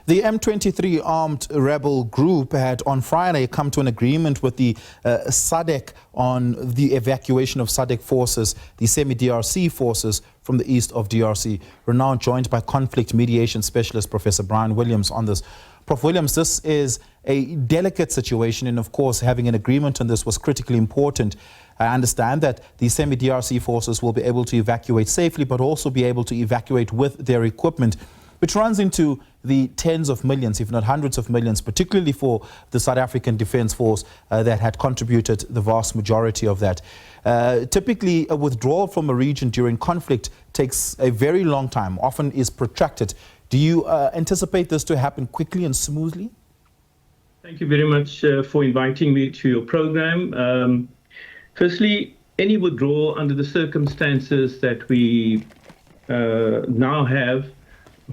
The M23 armed rebel group had on Friday come to an agreement with the SADC on the evacuation of SADC forces, the semi-DRC forces from the east of DRC. We're now joined by conflict mediation specialist Professor Brian Williams on this. Prof. Williams, this is a delicate situation, and of course having an agreement on this was critically important. I understand that the semi-DRC forces will be able to evacuate safely, but also be able to evacuate with their equipment, which runs into the tens of millions, if not hundreds of millions, particularly for the South African Defence Force that had contributed the vast majority of that. Typically, a withdrawal from a region during conflict takes a very long time, often is protracted. Do you anticipate this to happen quickly and smoothly? Thank you very much for inviting me to your program. Firstly, any withdrawal under the circumstances that we now have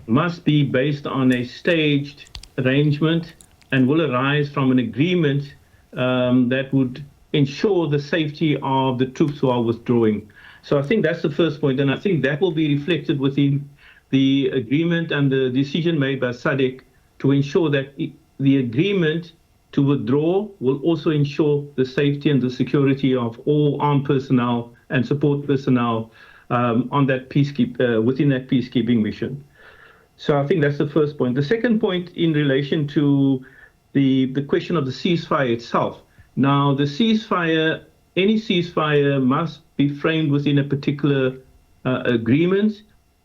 must be based on a staged arrangement and will arise from an agreement that would ensure the safety of the troops who are withdrawing. So I think that's the first point, and I think that will be reflected within the agreement and the decision made by SADC to ensure that the agreement to withdraw will also ensure the safety and the security of all armed personnel and support personnel on that within that peacekeeping mission. So I think that's the first point. The second point in relation to the question of the ceasefire itself. Now, the ceasefire, any ceasefire must be framed within a particular agreement,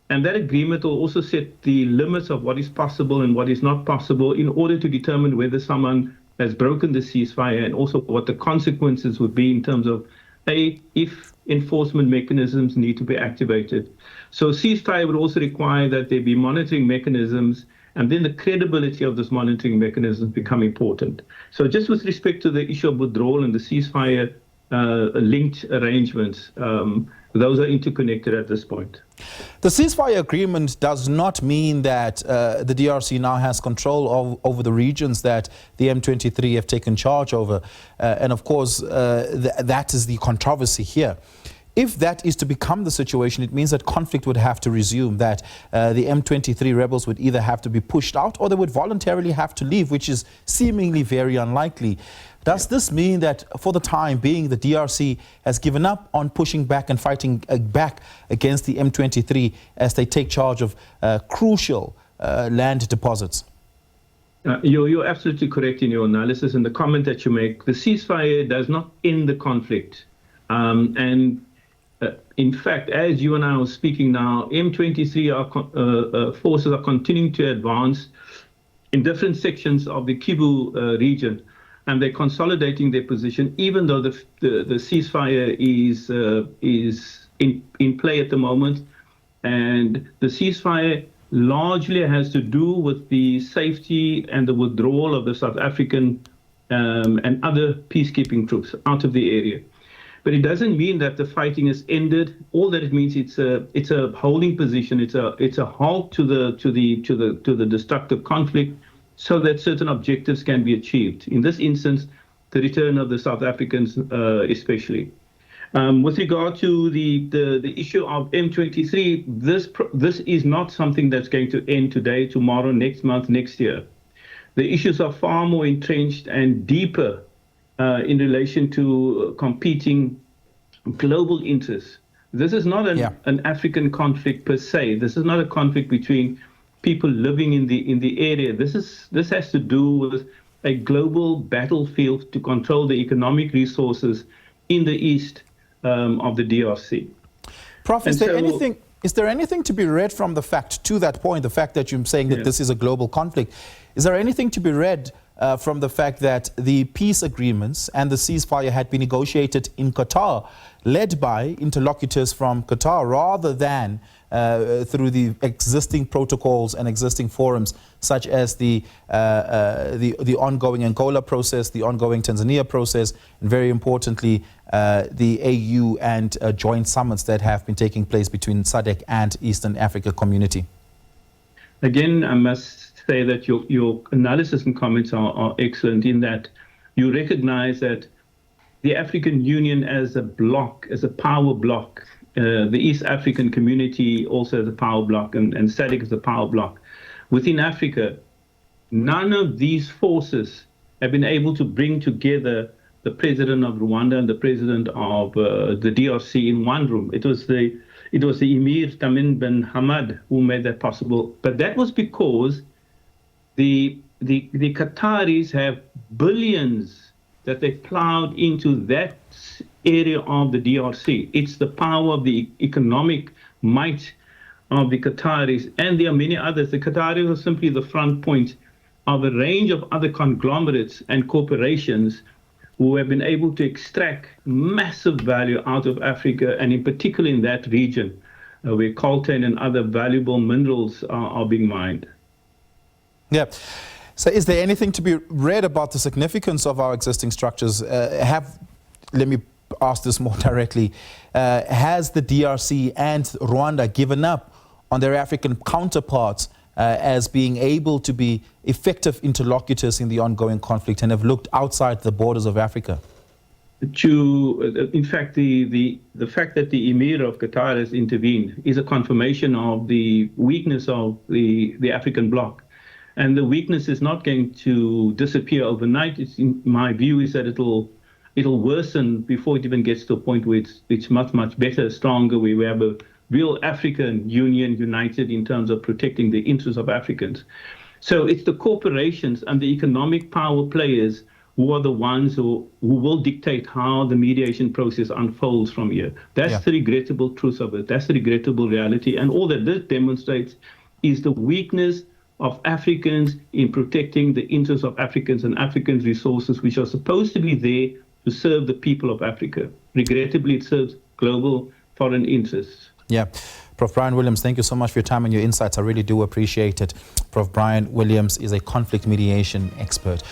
and that agreement will also set the limits of what is possible and what is not possible in order to determine whether someone has broken the ceasefire and also what the consequences would be in terms of, if enforcement mechanisms need to be activated. So ceasefire would also require that there be monitoring mechanisms, and then the credibility of those monitoring mechanisms become important. So just with respect to the issue of withdrawal and the ceasefire linked arrangements, those are interconnected at this point. The ceasefire agreement does not mean that the DRC now has control over the regions that the M23 have taken charge over. And of course, that is the controversy here. If that is to become the situation, it means that conflict would have to resume, that the M23 rebels would either have to be pushed out or they would voluntarily have to leave, which is seemingly very unlikely. Does this mean that for the time being, the DRC has given up on pushing back and fighting back against the M23 as they take charge of crucial land deposits? You're absolutely correct in your analysis and the comment that you make. The ceasefire does not end the conflict. In fact, as you and I are speaking now, M23 forces are continuing to advance in different sections of the Kivu region, and they're consolidating their position, even though the ceasefire is in play at the moment. And the ceasefire largely has to do with the safety and the withdrawal of the South African and other peacekeeping troops out of the area. But it doesn't mean that the fighting has ended. All that it means, it's a holding position. It's a halt to the destructive conflict, so that certain objectives can be achieved. In this instance, the return of the South Africans, especially. With regard to the issue of M23, this is not something that's going to end today, tomorrow, next month, next year. The issues are far more entrenched and deeper in relation to competing global interests. This is not an African conflict per se. This is not a conflict between people living in the area. This has to do with a global battlefield to control the economic resources in the east of the DRC. Prof, is there anything to be read from the fact, to that point, the fact that you're saying that this is a global conflict? Is there anything to be read from the fact that the peace agreements and the ceasefire had been negotiated in Qatar, led by interlocutors from Qatar, rather than through the existing protocols and existing forums, such as the ongoing Angola process, the ongoing Tanzania process, and very importantly, the AU and joint summits that have been taking place between SADC and Eastern Africa Community? Again, I must say that your analysis and comments are excellent in that you recognize that the African Union as a bloc, as a power bloc, the East African community also as a power bloc, and SADC as a power bloc. Within Africa, none of these forces have been able to bring together the president of Rwanda and the president of the DRC in one room. It was the Emir Tamim bin Hamad who made that possible. But that was because the Qataris have billions that they plowed into that area of the DRC. It's the power of the economic might of the Qataris, and there are many others. The Qataris are simply the front point of a range of other conglomerates and corporations who have been able to extract massive value out of Africa, and in particular in that region where coltan and other valuable minerals are being mined. Yeah. So is there anything to be read about the significance of our existing structures? Let me ask this more directly. Has the DRC and Rwanda given up on their African counterparts as being able to be effective interlocutors in the ongoing conflict and have looked outside the borders of Africa? In fact, the fact that the Emir of Qatar has intervened is a confirmation of the weakness of the African bloc. And the weakness is not going to disappear overnight. In my view is that it'll worsen before it even gets to a point where it's much, much better, stronger, where we have a real African Union united in terms of protecting the interests of Africans. So it's the corporations and the economic power players who are the ones who will dictate how the mediation process unfolds from here. That's the regrettable truth of it. That's the regrettable reality. And all that this demonstrates is the weakness of Africans in protecting the interests of Africans and Africans' resources, which are supposed to be there to serve the people of Africa. Regrettably, it serves global foreign interests. Yeah. Prof Brian Williams, thank you so much for your time and your insights. I really do appreciate it. Prof Brian Williams is a conflict mediation expert.